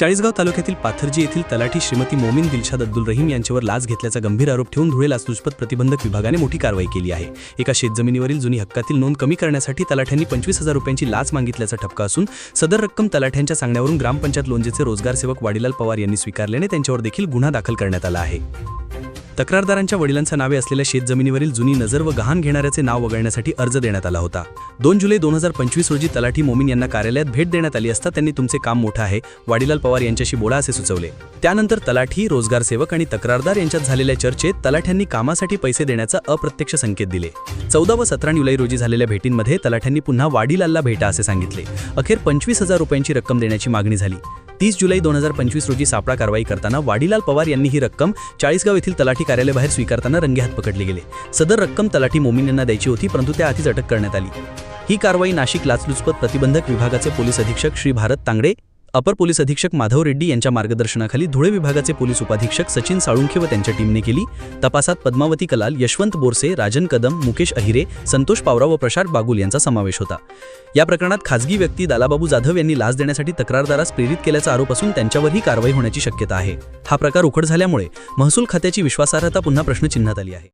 चाळीसगाव तालुक्यातील पाथर्जी येथील तलाठी श्रीमती मोमीन दिलशाद अब्दुल रहीम यांच्यावर लाच घेतल्याचा गंभीर आरोप ठेवून धुळे लाचलुचपत प्रतिबंधक विभागाने मोठी कारवाई केली आहे। एका शेतजमिनीवरील जुनी हक्कातील नोंद कमी करण्यासाठी तलाठ्यांनी 25,000 रुपयांची लाच मागितल्याचा ठपका असून सदर रक्कम तलाठ्यांच्या सांगण्यावरून ग्रामपंचायत लोणजेचे रोजगार सेवक वाडीलाल पवार यांनी स्वीकारल्याने त्यांच्यावर देखील गुन्हा दाखल करण्यात आला आहे। तक्रारदारांच्या वडिलांच्या नावे असलेल्या शेतजमिनीवरील जुनी नजर व गहाण घेणाऱ्याचे नाव वगळण्यासाठी अर्ज देण्यात आला होता। 2 जुलै 2025 रोजी तलाठी मोमीन यांना कार्यालयात भेट देण्यात आली असता त्यांनी तुमचे काम मोठं आहे, वाडीलाल पवार यांच्याशी बोला असे सुचवले। त्यानंतर तलाठी, रोजगार सेवक आणि तक्रारदार यांच्यात झालेल्या चर्चेत तलाठ्यांनी कामासाठी पैसे देण्याचा अप्रत्यक्ष संकेत दिले। 14 व 17 जुलै रोजी झालेल्या भेटींमध्ये तलाठ्यांनी पुन्हा वाडीलालला भेटा असे सांगितले। अखेर 25,000 रुपयांची रक्कम देण्याची मागणी झाली। 30 जुलै 2025 रोजी सापळा कारवाई करताना वाडीलाल पवार यांनी ही रक्कम चाळीसगाव येथील तलाठी कार्यालयाबाहेर स्वीकारताना रंगेहात पकडले गेले। सदर रक्कम तलाठी मोमीन यांना द्यायची होती, परंतु त्याआधीच अटक करण्यात आली। ही कारवाई नाशिक लाचलुचपत प्रतिबंधक विभागाचे पोलीस अधीक्षक श्री भारत तांगडे, अपर पोलीस अधीक्षक माधव रेड्डी यांच्या मार्गदर्शनाखाली धुळे विभागाचे पोलीस उपाधीक्षक सचिन साळुंखे व त्यांच्या टीमने केली। तपासात पद्मावती कलाल, यशवंत बोरसे, राजन कदम, मुकेश अहिरे, संतोष पावरा व प्रशांत बागुल यांचा समावेश होता। या प्रकरणात खासगी व्यक्ती दालाबाबू जाधव यांनी लाच देण्यासाठी तक्रारदारास प्रेरित केल्याचा आरोप असून त्यांच्यावरही कारवाई होण्याची शक्यता आहे। हा प्रकार उघड झाल्यामुळे महसूल खात्याची विश्वासार्हता पुन्हा प्रश्नचिन्हात आली आहे।